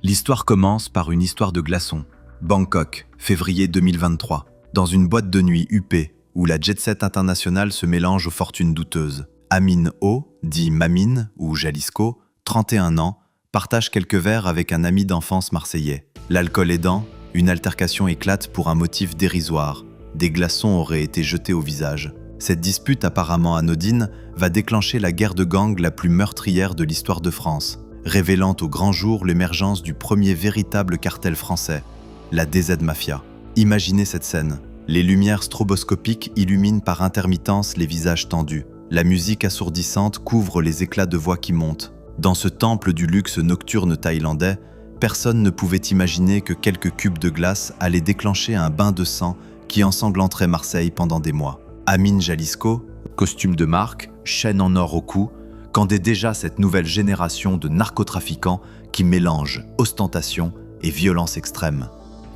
L'histoire commence par une histoire de glaçons. Bangkok, février 2023. Dans une boîte de nuit huppée, où la jet-set internationale se mélange aux fortunes douteuses. Amin O, dit Mamine ou Jalisco, 31 ans, partage quelques verres avec un ami d'enfance marseillais. L'alcool aidant, une altercation éclate pour un motif dérisoire. Des glaçons auraient été jetés au visage. Cette dispute apparemment anodine va déclencher la guerre de gang la plus meurtrière de l'histoire de France, révélant au grand jour l'émergence du premier véritable cartel français, la DZ Mafia. Imaginez cette scène. Les lumières stroboscopiques illuminent par intermittence les visages tendus. La musique assourdissante couvre les éclats de voix qui montent. Dans ce temple du luxe nocturne thaïlandais, personne ne pouvait imaginer que quelques cubes de glace allaient déclencher un bain de sang qui ensanglanterait Marseille pendant des mois. Amin Jalisco, costume de marque, chaîne en or au cou, candait déjà cette nouvelle génération de narcotrafiquants qui mélangent ostentation et violence extrême.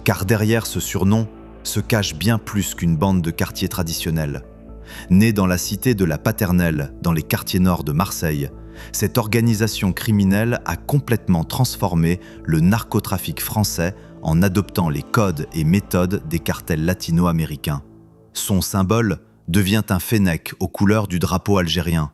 Car derrière ce surnom se cache bien plus qu'une bande de quartiers traditionnels. Née dans la cité de la Paternelle, dans les quartiers nord de Marseille, cette organisation criminelle a complètement transformé le narcotrafic français en adoptant les codes et méthodes des cartels latino-américains. Son symbole devient un fennec aux couleurs du drapeau algérien.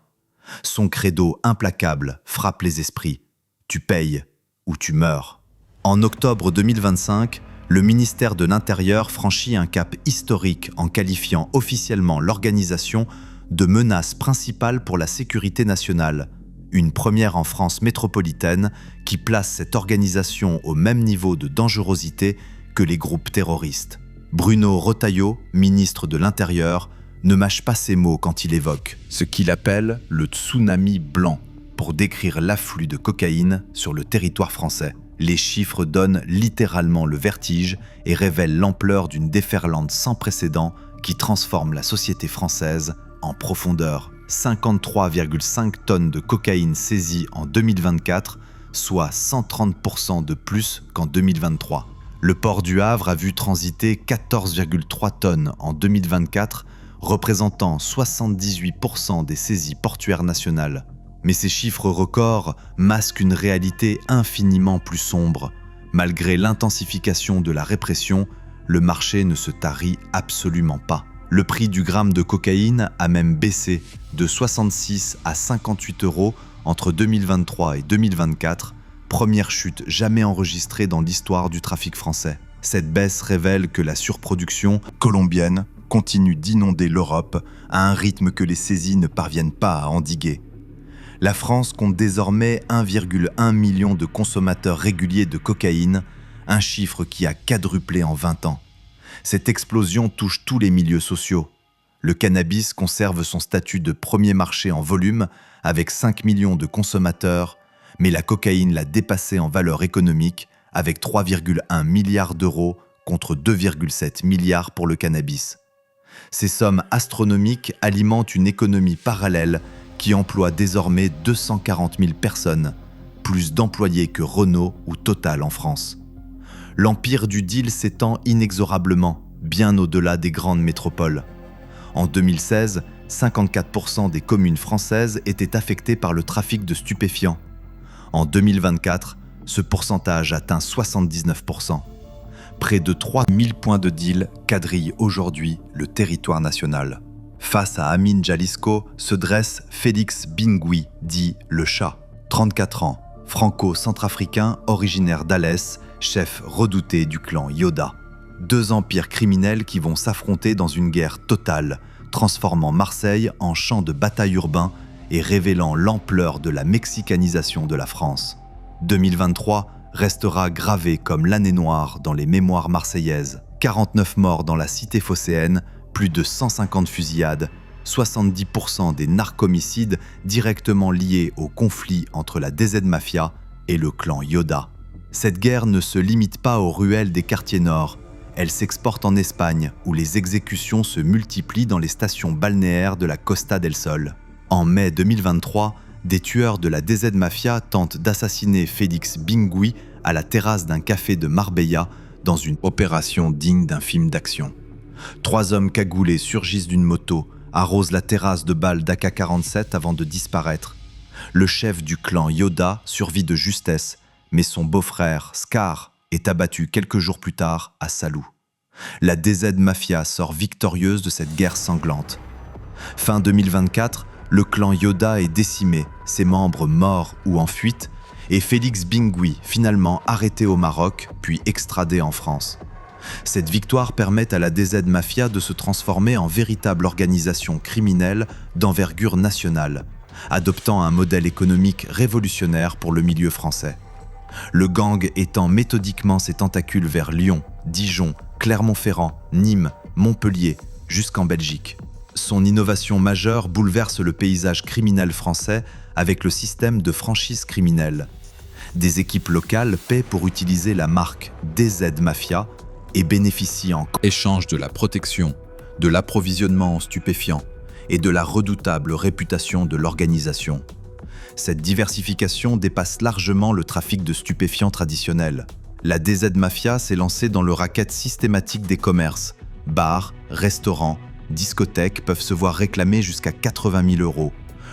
Son credo implacable frappe les esprits. Tu payes ou tu meurs. En octobre 2025, le ministère de l'Intérieur franchit un cap historique en qualifiant officiellement l'organisation de menace principale pour la sécurité nationale, une première en France métropolitaine qui place cette organisation au même niveau de dangerosité que les groupes terroristes. Bruno Retailleau, ministre de l'Intérieur, ne mâche pas ses mots quand il évoque ce qu'il appelle le tsunami blanc pour décrire l'afflux de cocaïne sur le territoire français. Les chiffres donnent littéralement le vertige et révèlent l'ampleur d'une déferlante sans précédent qui transforme la société française en profondeur. 53,5 tonnes de cocaïne saisies en 2024, soit 130% de plus qu'en 2023. Le port du Havre a vu transiter 14,3 tonnes en 2024, représentant 78% des saisies portuaires nationales. Mais ces chiffres records masquent une réalité infiniment plus sombre. Malgré l'intensification de la répression, le marché ne se tarit absolument pas. Le prix du gramme de cocaïne a même baissé de 66 à 58 € entre 2023 et 2024, première chute jamais enregistrée dans l'histoire du trafic français. Cette baisse révèle que la surproduction colombienne continue d'inonder l'Europe à un rythme que les saisies ne parviennent pas à endiguer. La France compte désormais 1,1 million de consommateurs réguliers de cocaïne, un chiffre qui a quadruplé en 20 ans. Cette explosion touche tous les milieux sociaux. Le cannabis conserve son statut de premier marché en volume avec 5 millions de consommateurs, mais la cocaïne l'a dépassé en valeur économique avec 3,1 milliards d'euros contre 2,7 milliards pour le cannabis. Ces sommes astronomiques alimentent une économie parallèle qui emploie désormais 240 000 personnes, plus d'employés que Renault ou Total en France. L'empire du deal s'étend inexorablement, bien au-delà des grandes métropoles. En 2016, 54% des communes françaises étaient affectées par le trafic de stupéfiants. En 2024, ce pourcentage atteint 79%. Près de 3000 points de deal quadrillent aujourd'hui le territoire national. Face à Amin Jalisco se dresse Félix Bingui, dit le chat. 34 ans, franco-centrafricain originaire d'Alès, chef redouté du clan Yoda. Deux empires criminels qui vont s'affronter dans une guerre totale, transformant Marseille en champ de bataille urbain et révélant l'ampleur de la mexicanisation de la France. 2023 restera gravé comme l'année noire dans les mémoires marseillaises. 49 morts dans la cité phocéenne, plus de 150 fusillades, 70% des narcomicides directement liés au conflit entre la DZ Mafia et le clan Yoda. Cette guerre ne se limite pas aux ruelles des quartiers nord, elle s'exporte en Espagne où les exécutions se multiplient dans les stations balnéaires de la Costa del Sol. En mai 2023, des tueurs de la DZ Mafia tentent d'assassiner Félix Bingui à la terrasse d'un café de Marbella dans une opération digne d'un film d'action. 3 hommes cagoulés surgissent d'une moto, arrosent la terrasse de balles d'AK-47 avant de disparaître. Le chef du clan Yoda survit de justesse, mais son beau-frère, Scar, est abattu quelques jours plus tard à Salou. La DZ Mafia sort victorieuse de cette guerre sanglante. Fin 2024, le clan Yoda est décimé, ses membres morts ou en fuite, et Félix Bingui finalement arrêté au Maroc, puis extradé en France. Cette victoire permet à la DZ Mafia de se transformer en véritable organisation criminelle d'envergure nationale, adoptant un modèle économique révolutionnaire pour le milieu français. Le gang étend méthodiquement ses tentacules vers Lyon, Dijon, Clermont-Ferrand, Nîmes, Montpellier, jusqu'en Belgique. Son innovation majeure bouleverse le paysage criminel français avec le système de franchise criminelle. Des équipes locales paient pour utiliser la marque DZ Mafia et bénéficient en échange de la protection, de l'approvisionnement en stupéfiants et de la redoutable réputation de l'organisation. Cette diversification dépasse largement le trafic de stupéfiants traditionnel. La DZ Mafia s'est lancée dans le racket systématique des commerces. Bars, restaurants, discothèques peuvent se voir réclamer jusqu'à 80 000 €.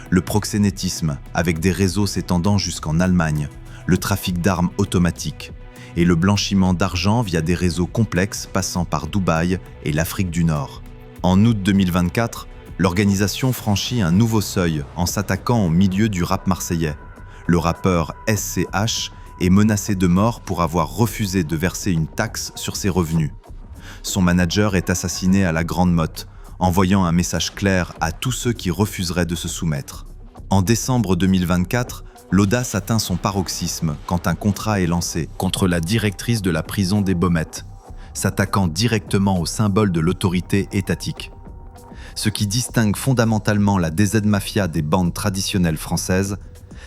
Le proxénétisme, avec des réseaux s'étendant jusqu'en Allemagne, le trafic d'armes automatiques et le blanchiment d'argent via des réseaux complexes passant par Dubaï et l'Afrique du Nord. En août 2024, l'organisation franchit un nouveau seuil en s'attaquant au milieu du rap marseillais. Le rappeur SCH est menacé de mort pour avoir refusé de verser une taxe sur ses revenus. Son manager est assassiné à la Grande Motte, envoyant un message clair à tous ceux qui refuseraient de se soumettre. En décembre 2024, l'audace atteint son paroxysme quand un contrat est lancé contre la directrice de la prison des Baumettes, s'attaquant directement au symbole de l'autorité étatique. Ce qui distingue fondamentalement la DZ Mafia des bandes traditionnelles françaises,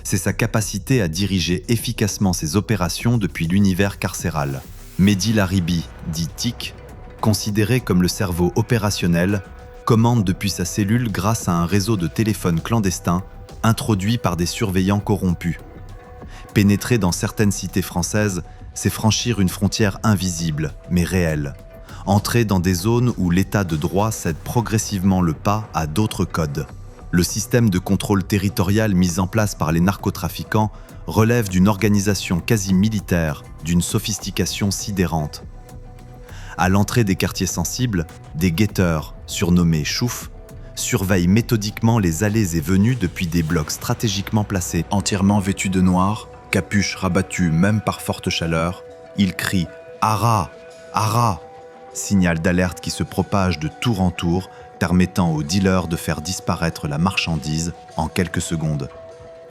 c'est sa capacité à diriger efficacement ses opérations depuis l'univers carcéral. Mehdi Laribi, dit TIC, considéré comme le cerveau opérationnel, commande depuis sa cellule grâce à un réseau de téléphones clandestins introduit par des surveillants corrompus. Pénétrer dans certaines cités françaises, c'est franchir une frontière invisible, mais réelle. Entrer dans des zones où l'état de droit cède progressivement le pas à d'autres codes. Le système de contrôle territorial mis en place par les narcotrafiquants relève d'une organisation quasi militaire, d'une sophistication sidérante. À l'entrée des quartiers sensibles, des guetteurs, surnommés choufs, surveillent méthodiquement les allées et venues depuis des blocs stratégiquement placés, entièrement vêtus de noir, capuches rabattues même par forte chaleur. Ils crient « Hara ! Hara !» signal d'alerte qui se propage de tour en tour, permettant aux dealers de faire disparaître la marchandise en quelques secondes.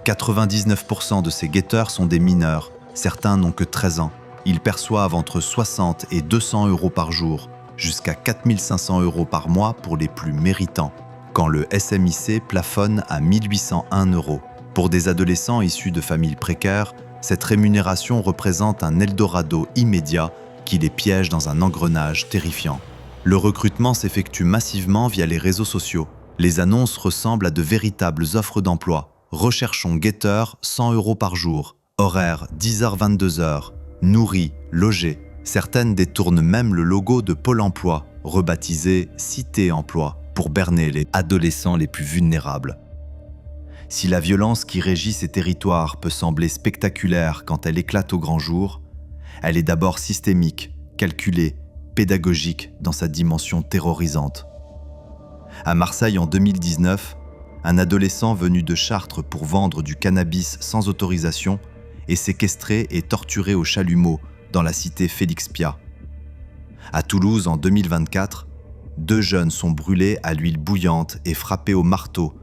99% de ces guetteurs sont des mineurs, certains n'ont que 13 ans. Ils perçoivent entre 60 et 200 € par jour, jusqu'à 4 500 € par mois pour les plus méritants, quand le SMIC plafonne à 1 801 €. Pour des adolescents issus de familles précaires, cette rémunération représente un Eldorado immédiat qui les piège dans un engrenage terrifiant. Le recrutement s'effectue massivement via les réseaux sociaux. Les annonces ressemblent à de véritables offres d'emploi. Recherchons guetteurs 100 € par jour, horaire 10h-22h, nourris, logés. Certaines détournent même le logo de Pôle emploi, rebaptisé Cité Emploi, pour berner les adolescents les plus vulnérables. Si la violence qui régit ces territoires peut sembler spectaculaire quand elle éclate au grand jour, elle est d'abord systémique, calculée, pédagogique dans sa dimension terrorisante. À Marseille en 2019, un adolescent venu de Chartres pour vendre du cannabis sans autorisation est séquestré et torturé au chalumeau dans la cité Félix Piat. À Toulouse en 2024, 2 jeunes sont brûlés à l'huile bouillante et frappés au marteau,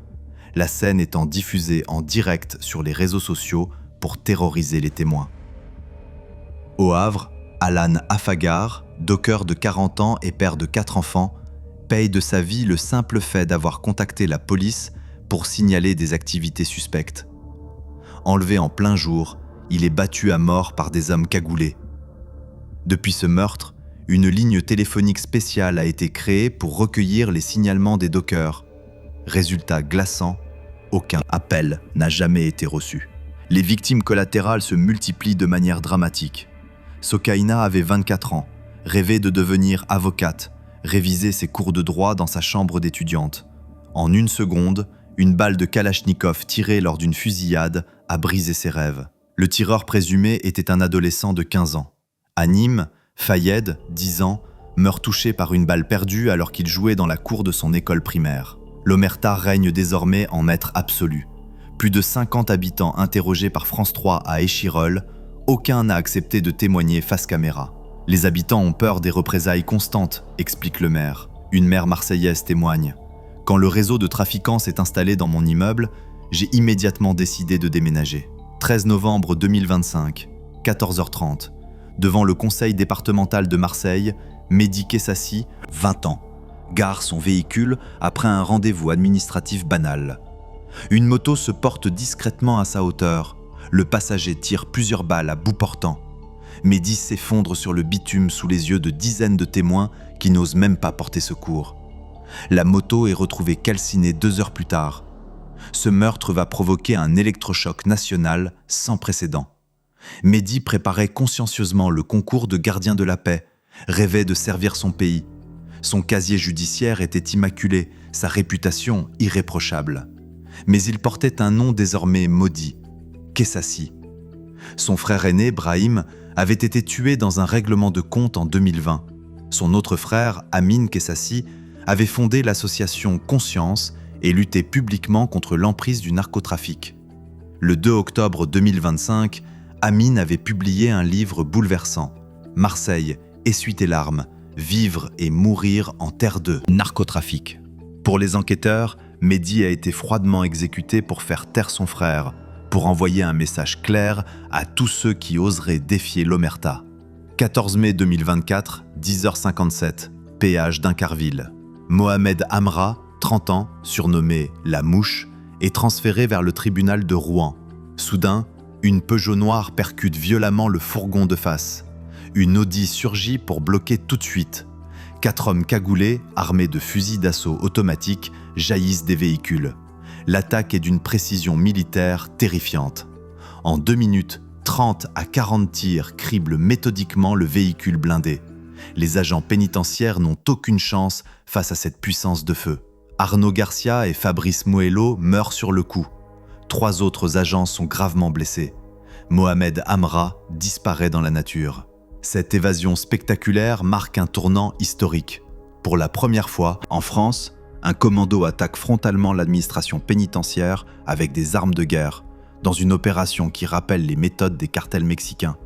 la scène étant diffusée en direct sur les réseaux sociaux pour terroriser les témoins. Au Havre, Alan Afagar, docker de 40 ans et père de 4 enfants, paye de sa vie le simple fait d'avoir contacté la police pour signaler des activités suspectes. Enlevé en plein jour, il est battu à mort par des hommes cagoulés. Depuis ce meurtre, une ligne téléphonique spéciale a été créée pour recueillir les signalements des dockers. Résultat glaçant, aucun appel n'a jamais été reçu. Les victimes collatérales se multiplient de manière dramatique. Sokaina avait 24 ans, rêvait de devenir avocate, révisait ses cours de droit dans sa chambre d'étudiante. En 1 seconde, une balle de Kalachnikov tirée lors d'une fusillade a brisé ses rêves. Le tireur présumé était un adolescent de 15 ans. À Nîmes, Fayed, 10 ans, meurt touché par une balle perdue alors qu'il jouait dans la cour de son école primaire. L'omerta règne désormais en maître absolu. Plus de 50 habitants interrogés par France 3 à Échirolles, aucun n'a accepté de témoigner face caméra. Les habitants ont peur des représailles constantes, explique le maire. Une mère marseillaise témoigne. Quand le réseau de trafiquants s'est installé dans mon immeuble, j'ai immédiatement décidé de déménager. 13 novembre 2025, 14h30, devant le conseil départemental de Marseille, Mehdi Kessassi, 20 ans, gare son véhicule après un rendez-vous administratif banal. Une moto se porte discrètement à sa hauteur. Le passager tire plusieurs balles à bout portant. Mehdi s'effondre sur le bitume sous les yeux de dizaines de témoins qui n'osent même pas porter secours. La moto est retrouvée calcinée 2 heures plus tard. Ce meurtre va provoquer un électrochoc national sans précédent. Mehdi préparait consciencieusement le concours de gardien de la paix, rêvait de servir son pays. Son casier judiciaire était immaculé, sa réputation irréprochable. Mais il portait un nom désormais maudit, Kessassi. Son frère aîné, Brahim, avait été tué dans un règlement de compte en 2020. Son autre frère, Amin Kessassi, avait fondé l'association Conscience et lutté publiquement contre l'emprise du narcotrafic. Le 2 octobre 2025, Amin avait publié un livre bouleversant, Marseille, essuie tes larmes, vivre et mourir en terre de narcotrafic. Pour les enquêteurs, Mehdi a été froidement exécuté pour faire taire son frère, pour envoyer un message clair à tous ceux qui oseraient défier l'omerta. 14 mai 2024, 10h57, péage d'Incarville. Mohamed Amra, 30 ans, surnommé « La Mouche », est transféré vers le tribunal de Rouen. Soudain, une Peugeot noire percute violemment le fourgon de face. Une Audi surgit pour bloquer tout de suite. 4 hommes cagoulés, armés de fusils d'assaut automatiques, jaillissent des véhicules. L'attaque est d'une précision militaire terrifiante. En 2 minutes, 30 à 40 tirs criblent méthodiquement le véhicule blindé. Les agents pénitentiaires n'ont aucune chance face à cette puissance de feu. Arnaud Garcia et Fabrice Moello meurent sur le coup. 3 autres agents sont gravement blessés. Mohamed Amra disparaît dans la nature. Cette évasion spectaculaire marque un tournant historique. Pour la première fois, en France, un commando attaque frontalement l'administration pénitentiaire avec des armes de guerre, dans une opération qui rappelle les méthodes des cartels mexicains.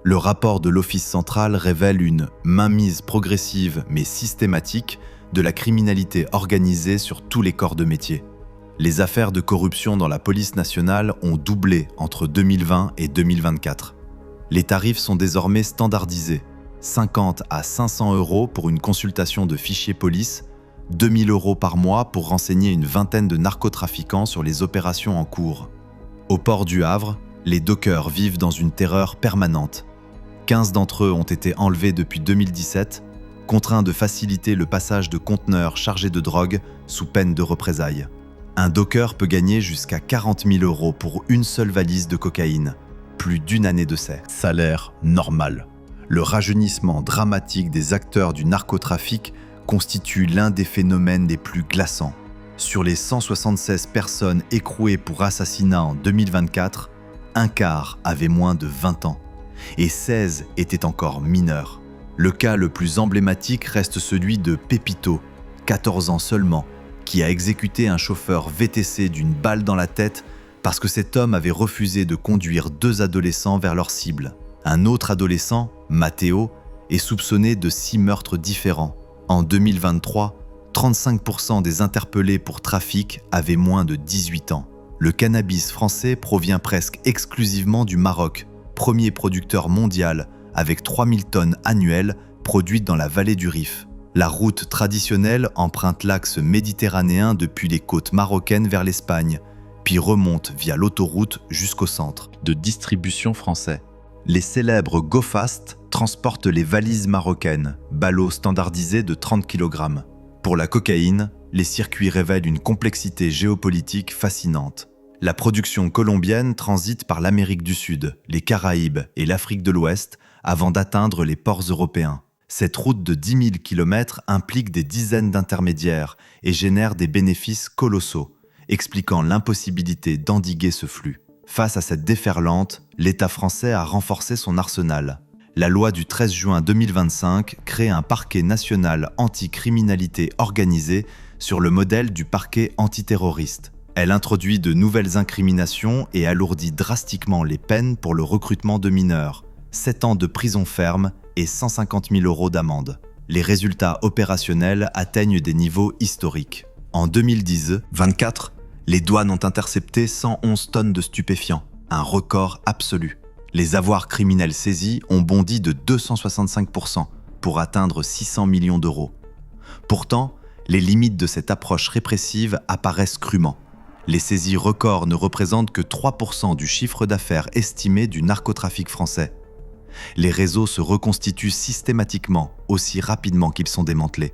Le rapport de l'Office central révèle une mainmise progressive mais systématique de la criminalité organisée sur tous les corps de métier. Les affaires de corruption dans la police nationale ont doublé entre 2020 et 2024. Les tarifs sont désormais standardisés. 50 à 500 € pour une consultation de fichier police, 2000 € par mois pour renseigner une vingtaine de narcotrafiquants sur les opérations en cours. Au port du Havre, les dockers vivent dans une terreur permanente. 15 d'entre eux ont été enlevés depuis 2017, contraints de faciliter le passage de conteneurs chargés de drogue sous peine de représailles. Un docker peut gagner jusqu'à 40 000 € pour une seule valise de cocaïne. Plus d'1 année de salaire normal. Le rajeunissement dramatique des acteurs du narcotrafic constitue l'un des phénomènes les plus glaçants. Sur les 176 personnes écrouées pour assassinat en 2024, un quart avait moins de 20 ans et 16 étaient encore mineurs. Le cas le plus emblématique reste celui de Pépito, 14 ans seulement, qui a exécuté un chauffeur VTC d'une balle dans la tête parce que cet homme avait refusé de conduire 2 adolescents vers leur cible. Un autre adolescent, Matteo, est soupçonné de 6 meurtres différents. En 2023, 35% des interpellés pour trafic avaient moins de 18 ans. Le cannabis français provient presque exclusivement du Maroc, premier producteur mondial, avec 3000 tonnes annuelles produites dans la vallée du Rif. La route traditionnelle emprunte l'axe méditerranéen depuis les côtes marocaines vers l'Espagne, puis remonte via l'autoroute jusqu'au centre de distribution français. Les célèbres Go Fast transportent les valises marocaines, ballots standardisés de 30 kg. Pour la cocaïne, les circuits révèlent une complexité géopolitique fascinante. La production colombienne transite par l'Amérique du Sud, les Caraïbes et l'Afrique de l'Ouest avant d'atteindre les ports européens. Cette route de 10 000 km implique des dizaines d'intermédiaires et génère des bénéfices colossaux, expliquant l'impossibilité d'endiguer ce flux. Face à cette déferlante, l'État français a renforcé son arsenal. La loi du 13 juin 2025 crée un parquet national anti-criminalité organisée sur le modèle du parquet antiterroriste. Elle introduit de nouvelles incriminations et alourdit drastiquement les peines pour le recrutement de mineurs, 7 ans de prison ferme et 150 000 € d'amende. Les résultats opérationnels atteignent des niveaux historiques. En 2010-24, les douanes ont intercepté 111 tonnes de stupéfiants, un record absolu. Les avoirs criminels saisis ont bondi de 265% pour atteindre 600 millions d'euros. Pourtant, les limites de cette approche répressive apparaissent crûment. Les saisies records ne représentent que 3% du chiffre d'affaires estimé du narcotrafic français. Les réseaux se reconstituent systématiquement, aussi rapidement qu'ils sont démantelés.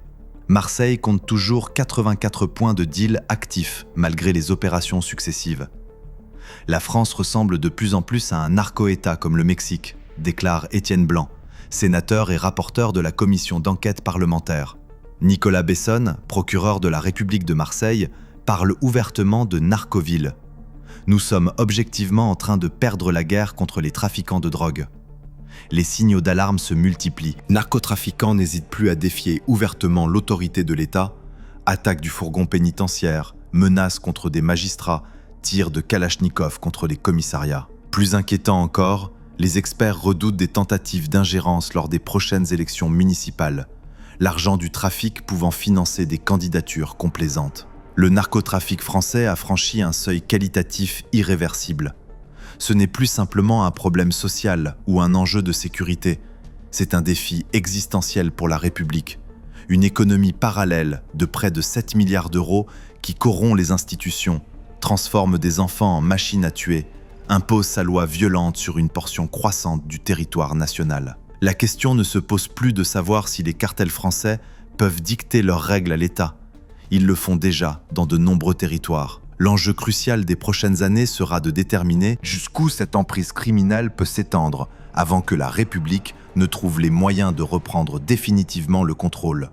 Marseille compte toujours 84 points de deal actifs, malgré les opérations successives. La France ressemble de plus en plus à un narco-État comme le Mexique, déclare Étienne Blanc, sénateur et rapporteur de la commission d'enquête parlementaire. Nicolas Besson, procureur de la République de Marseille, parle ouvertement de narcoville. Nous sommes objectivement en train de perdre la guerre contre les trafiquants de drogue. Les signaux d'alarme se multiplient. Narcotrafiquants n'hésitent plus à défier ouvertement l'autorité de l'État, attaques du fourgon pénitentiaire, menaces contre des magistrats, tirs de Kalachnikov contre les commissariats. Plus inquiétant encore, les experts redoutent des tentatives d'ingérence lors des prochaines élections municipales, l'argent du trafic pouvant financer des candidatures complaisantes. Le narcotrafic français a franchi un seuil qualitatif irréversible. Ce n'est plus simplement un problème social ou un enjeu de sécurité, c'est un défi existentiel pour la République. Une économie parallèle de près de 7 milliards d'euros qui corrompt les institutions, transforme des enfants en machines à tuer, impose sa loi violente sur une portion croissante du territoire national. La question ne se pose plus de savoir si les cartels français peuvent dicter leurs règles à l'État. Ils le font déjà dans de nombreux territoires. L'enjeu crucial des prochaines années sera de déterminer jusqu'où cette emprise criminelle peut s'étendre avant que la République ne trouve les moyens de reprendre définitivement le contrôle.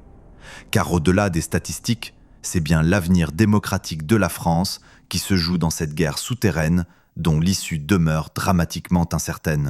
Car au-delà des statistiques, c'est bien l'avenir démocratique de la France qui se joue dans cette guerre souterraine dont l'issue demeure dramatiquement incertaine.